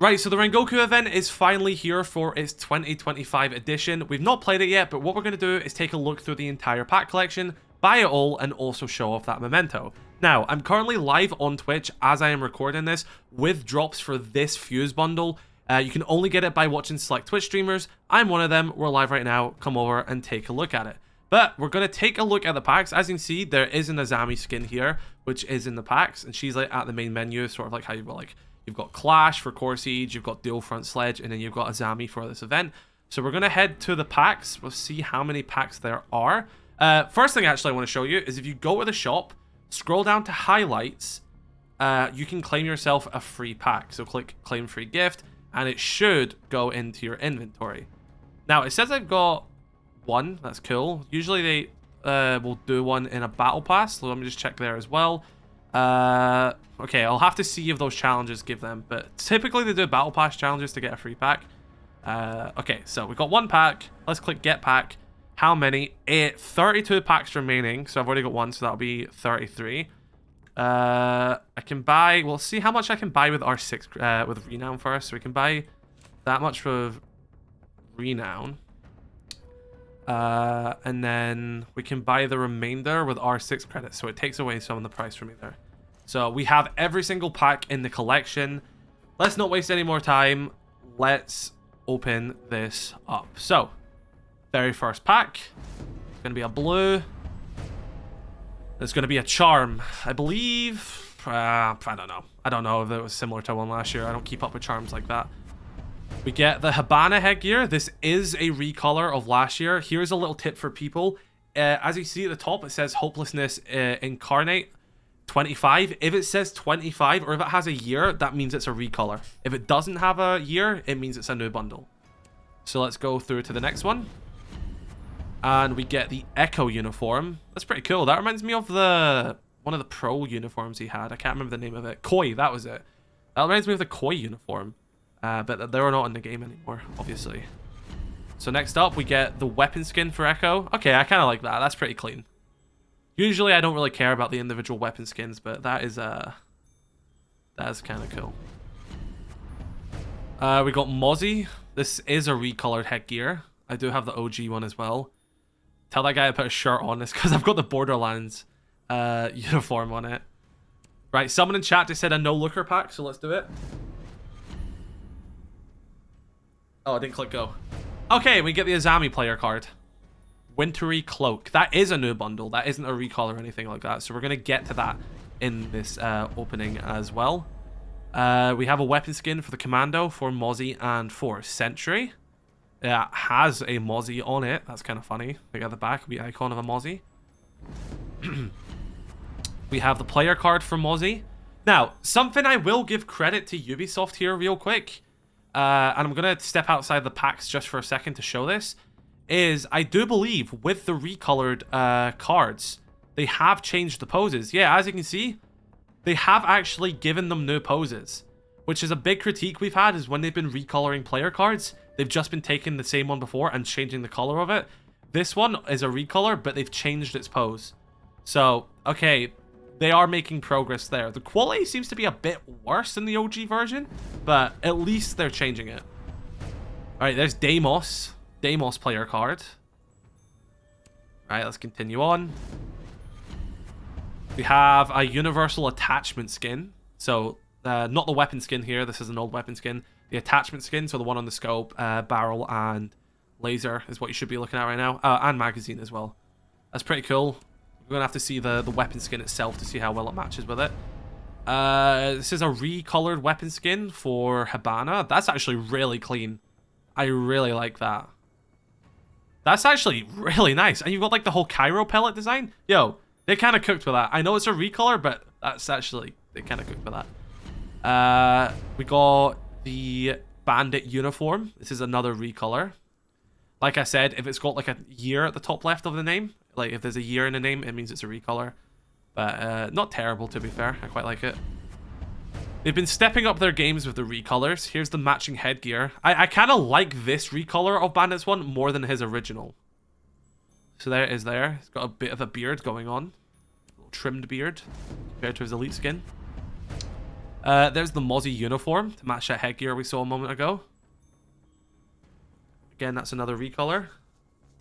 Right, so the Rengoku event is finally here for its 2025 edition. We've not played it yet, but what we're going to do is take a look through the entire pack collection, buy it all, and also show off that Memento. Now, I'm currently live on Twitch as I am recording this with drops for this Fuse bundle. You can only get it by watching select Twitch streamers. I'm one of them. We're live right now. Come over and take a look at it. But we're going to take a look at the packs. As you can see, there is an Azami skin here, which is in the packs, and she's like at the main menu, sort of like how you've got like you've got Clash for Core Siege, you've got Dual Front Sledge, and then you've got Azami for this event. So we're going to head to the packs. We'll see how many packs there are. First thing actually I want to show you is if you go to the shop, scroll down to highlights, you can claim yourself a free pack. So click claim free gift, and it should go into your inventory. Now, it says I've got one. That's cool. Usually they will do one in a battle pass. So let me just check there as well. Okay, I'll have to see if those challenges give them, but typically they do battle pass challenges to get a free pack. Okay, so we've got one pack. Let's click get pack. How many? 32 packs remaining, so I've already got one, so that'll be 33. I can buy, we'll see how much I can buy with R6 with Renown first. So we can buy that much with Renown. And then we can buy the remainder with R6 credits, so it takes away some of the price from me there. So we have every single pack in the collection. Let's not waste any more time. Let's open this up. So, very first pack. It's going to be a blue. It's going to be a charm. I believe... I don't know. I don't know if it was similar to one last year. I don't keep up with charms like that. We get the Habana headgear. This is a recolor of last year. Here's a little tip for people. As you see at the top, it says Hopelessness Incarnate 25. If it says 25 or if it has a year, that means it's a recolor. If it doesn't have a year, it means it's a new bundle. So let's go through to the next one. And we get the Echo uniform. That's pretty cool. That reminds me of the one of the pro uniforms he had. I can't remember the name of it. Koi, that was it. That reminds me of the Koi uniform. But they're not in the game anymore, obviously. So next up, we get the weapon skin for Echo. Okay, I kind of like that. That's pretty clean. Usually, I don't really care about the individual weapon skins, but that is kind of cool. We got Mozzie. This is a recolored headgear. I do have the OG one as well. Tell that guy to put a shirt on this because I've got the Borderlands uniform on it. Right, someone in chat just said a no-looker pack, so let's do it. Oh, I didn't click go. Okay, we get the Azami player card. Wintry Cloak. That is a new bundle. That isn't a recolor or anything like that. So we're going to get to that in this opening as well. We have a weapon skin for the Commando, for Mozzie, and for Sentry. It has a Mozzie on it. That's kind of funny. Look at the back. The icon of a Mozzie. We have the player card for Mozzie. Now, something I will give credit to Ubisoft here real quick. And I'm going to step outside the packs just for a second to show this. Is I do believe with the recolored cards, they have changed the poses. Yeah, as you can see, they have actually given them new poses, which is a big critique we've had is when they've been recoloring player cards, they've just been taking the same one before and changing the color of it. This one is a recolor, but they've changed its pose. So, okay, they are making progress there. The quality seems to be a bit worse than the OG version, but at least they're changing it. All right, there's Deimos. Deimos player card. Alright, let's continue on. We have a universal attachment skin. So, not the weapon skin here. This is an old weapon skin. The attachment skin, so the one on the scope, barrel, and laser is what you should be looking at right now. And magazine as well. That's pretty cool. We're going to have to see the weapon skin itself to see how well it matches with it. This is a recolored weapon skin for Habana. That's actually really clean. I really like that. That's actually really nice. And you've got like the whole Cairo pellet design. Yo, they kind of cooked with that. I know it's a recolor, but that's actually, they kind of cooked with that. We got the bandit uniform. This is another recolor. Like I said, if it's got like a year at the top left of the name, like if there's a year in the name, it means it's a recolor. But not terrible, to be fair. I quite like it. They've been stepping up their games with the recolors. Here's the matching headgear. I kind of like this recolor of Bandit's one more than his original. So there it is there. He's got a bit of a beard going on. A little trimmed beard compared to his elite skin. There's the Mozzie uniform to match that headgear we saw a moment ago. Again, that's another recolor.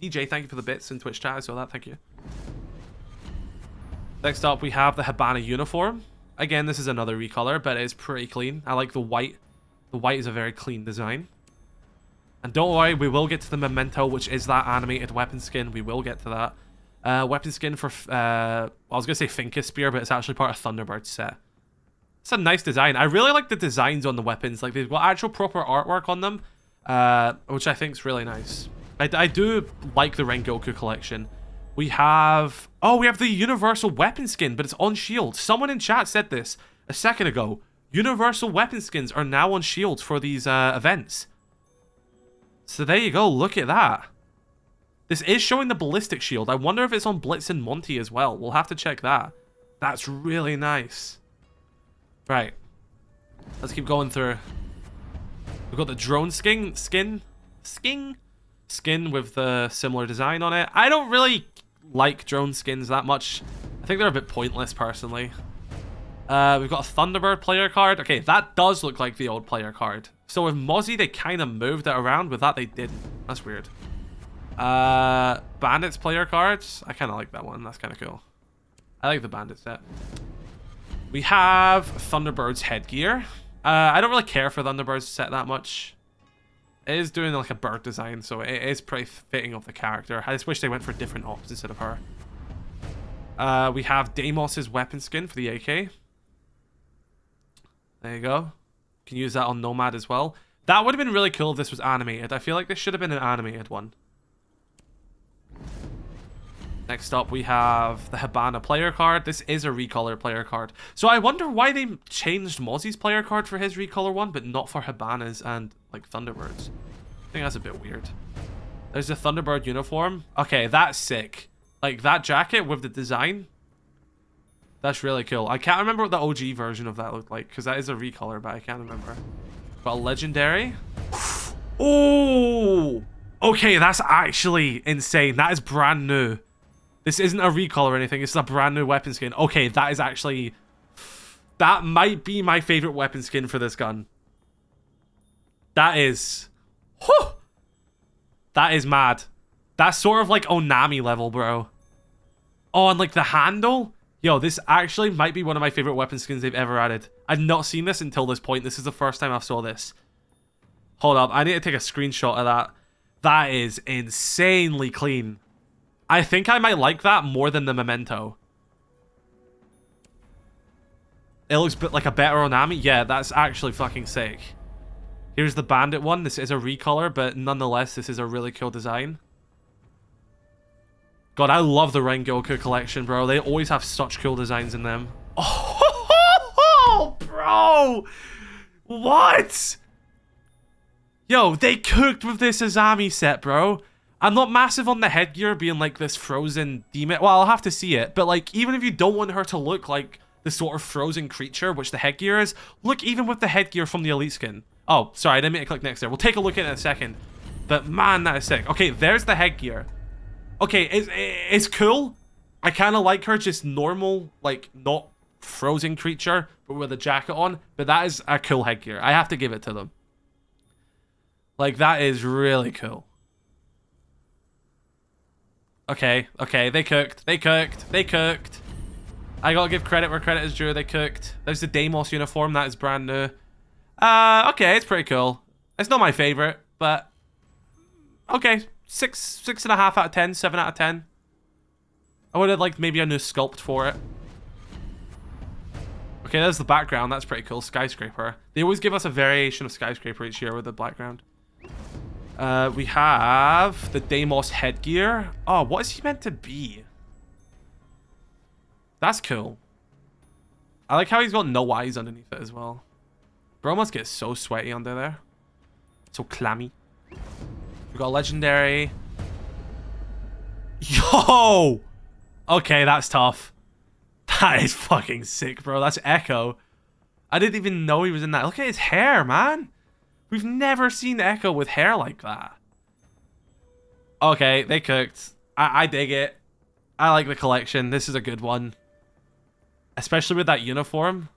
DJ, thank you for the bits in Twitch chat. I saw that. Thank you. Next up, we have the Habana uniform. Again, this is another recolor, but it's pretty clean. I like the white. The white is a very clean design. And don't worry, we will get to the Memento, which is that animated weapon skin. We will get to that. Weapon skin for, I was going to say Finka Spear, but it's actually part of Thunderbird's set. It's a nice design. I really like the designs on the weapons. Like, they've got actual proper artwork on them, which I think is really nice. I do like the Rengoku collection. We have... Oh, we have the universal weapon skin, but it's on shield. Someone in chat said this a second ago. Universal weapon skins are now on shields for these events. So there you go, look at that. This is showing the ballistic shield. I wonder if it's on Blitz and Monty as well. We'll have to check that. That's really nice. Right. Let's keep going through. We've got the drone skin with the similar design on it. I don't really like drone skins that much. I think they're a bit pointless personally. We've got a Thunderbird player card. Okay, that does look like the old player card. So with Mozzie, they kind of moved it around. With that, they didn't. That's weird. Bandits player cards. I kind of like that one. That's kind of cool. I like the Bandit set. We have Thunderbird's headgear. I don't really care for Thunderbird's set that much. It is doing like a bird design, so it is pretty fitting of the character. I just wish they went for different ops instead of her. We have Deimos's weapon skin for the AK. There you go. Can use that on Nomad as well. That would have been really cool if this was animated. I feel like this should have been an animated one. Next up, we have the Habana player card. This is a recolor player card. So I wonder why they changed Mozzie's player card for his recolor one, but not for Habana's and like Thunderbird's. I think that's a bit weird. There's the Thunderbird uniform. Okay, that's sick. Like that jacket with the design. That's really cool. I can't remember what the OG version of that looked like because that is a recolor, but I can't remember. Got a legendary. Oh, okay, that's actually insane. That is brand new. This isn't a recolor or anything. It's a brand new weapon skin. Okay, that is actually... That might be my favorite weapon skin for this gun. That is... Whew! That is mad. That's sort of like Onami level, bro. Oh, and like the handle... Yo, this actually might be one of my favorite weapon skins they've ever added. I've not seen this until this point. This is the first time I saw this. Hold up. I need to take a screenshot of that. That is insanely clean. I think I might like that more than the Memento. It looks a bit like a better Onami. Yeah, that's actually fucking sick. Here's the Bandit one. This is a recolor, but nonetheless, this is a really cool design. God, I love the Rengoku collection, bro. They always have such cool designs in them. Oh, bro! What? Yo, they cooked with this Azami set, bro. I'm not massive on the headgear being like this frozen demon. Well, I'll have to see it. But like, even if you don't want her to look like the sort of frozen creature, which the headgear is, look even with the headgear from the Elite skin. Oh, sorry, I didn't mean to click next there. We'll take a look at it in a second. But man, that is sick. Okay, there's the headgear. Okay, it's cool. I kind of like her just normal, like, not frozen creature, but with a jacket on. But that is a cool headgear. I have to give it to them. Like, that is really cool. Okay, they cooked. They cooked. I gotta give credit where credit is due. They cooked. There's the Deimos uniform. That is brand new. Okay, it's pretty cool. It's not my favorite, but... Okay, 6.5 out of 10, 7 out of 10. I would have liked maybe a new sculpt for it. Okay, there's the background. That's pretty cool. Skyscraper. They always give us a variation of Skyscraper each year with the background. We have the Deimos headgear. Oh, what is he meant to be? That's cool. I like how he's got no eyes underneath it as well. Bro must get so sweaty under there. So clammy. We got a legendary. Yo! Okay, that's tough. That is fucking sick, bro. That's Echo. I didn't even know he was in that. Look at his hair, man. We've never seen Echo with hair like that. Okay, they cooked. I dig it. I like the collection. This is a good one. Especially with that uniform.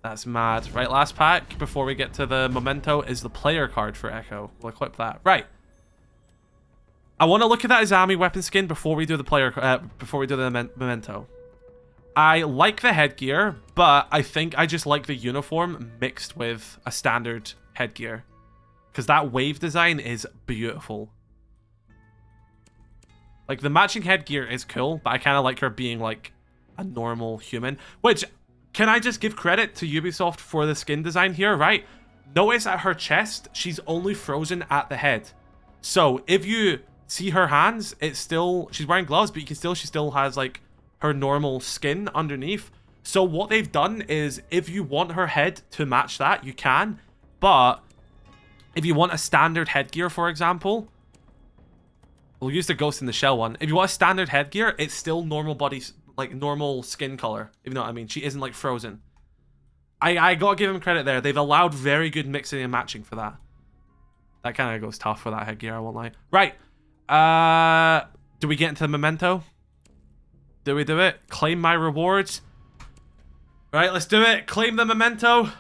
That's mad. Right, last pack before we get to the Memento is the player card for Echo. We'll equip that. Right. I want to look at that Izami weapon skin before we do the Memento. I like the headgear, but I think I just like the uniform mixed with a standard headgear. Because that wave design is beautiful. Like, the matching headgear is cool, but I kind of like her being, like, a normal human. Which, can I just give credit to Ubisoft for the skin design here, right? Notice at her chest, she's only frozen at the head. So, if you see her hands, it's still... She's wearing gloves, but she still has, like, her normal skin underneath. So, what they've done is, if you want her head to match that, you can. But, if you want a standard headgear, for example... We'll use the Ghost in the Shell one. If you want a standard headgear, it's still normal body, like normal skin color. If you know what I mean. She isn't like frozen. I gotta give them credit there. They've allowed very good mixing and matching for that. That kind of goes tough for that headgear, I won't lie. Right. Do we get into the Memento? Do we do it? Claim my rewards. Right, let's do it. Claim the Memento.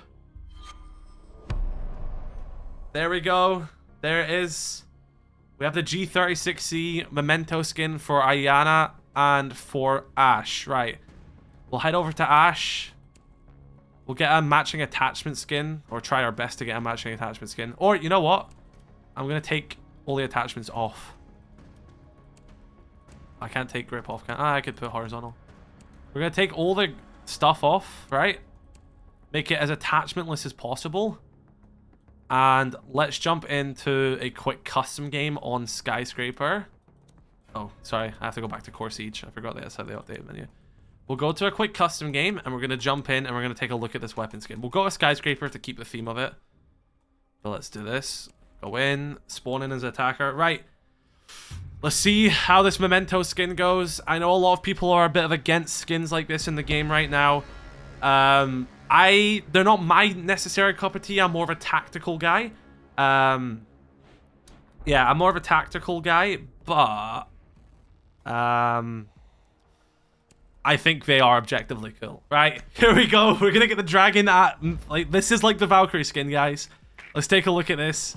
There we go. There it is. We have the G36C Memento skin for Ayana and for Ash. Right. We'll head over to Ash. We'll get a matching attachment skin. Or try our best to get a matching attachment skin. Or, you know what? I'm going to take all the attachments off. I can't take grip off. I could put horizontal. We're going to take all the stuff off, right? Make it as attachmentless as possible. And let's jump into a quick custom game on Skyscraper. Oh, sorry. I have to go back to Core Siege. I forgot that's how they updated menu. We'll go to a quick custom game, and we're going to jump in, and we're going to take a look at this weapon skin. We'll go to Skyscraper to keep the theme of it. But let's do this. Go in. Spawn in as an attacker. Right. Let's see how this Memento skin goes. I know a lot of people are a bit of against skins like this in the game right now. They're not my necessary cup of tea. I'm more of a tactical guy. Yeah, I'm more of a tactical guy, but I think they are objectively cool. Right, here we go. We're gonna get the dragon at, like, this is like the Valkyrie skin, guys. Let's take a look at this.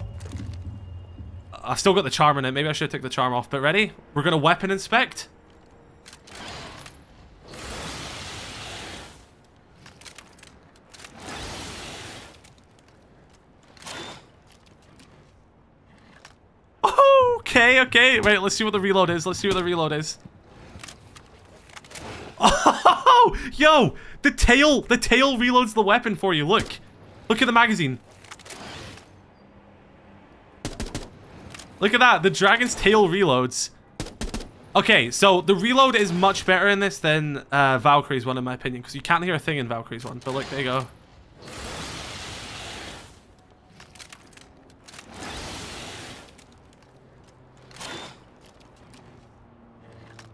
I've still got the charm in it. Maybe I should have took the charm off, but ready? We're gonna weapon inspect. Okay. Wait, let's see what the reload is. Oh, yo, the tail reloads the weapon for you. Look at the magazine. Look at that. The dragon's tail reloads. Okay, so the reload is much better in this than Valkyrie's one, in my opinion, because you can't hear a thing in Valkyrie's one. But look, there you go.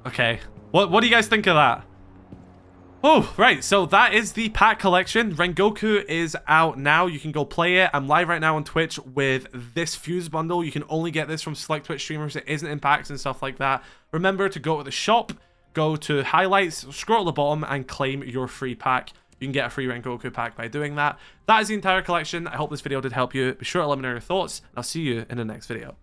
Okay, what do you guys think of that? Oh, right, so that is the pack collection. Rengoku is out now. You can go play it. I'm live right now on Twitch with this Fuse bundle. You can only get this from select Twitch streamers. It isn't in packs and stuff like that. Remember to go to the shop, go to highlights, scroll to the bottom, and claim your free pack. You can get a free Rengoku pack by doing that. That is the entire collection. I hope this video did help you. Be sure to let me know your thoughts, and I'll see you in the next video.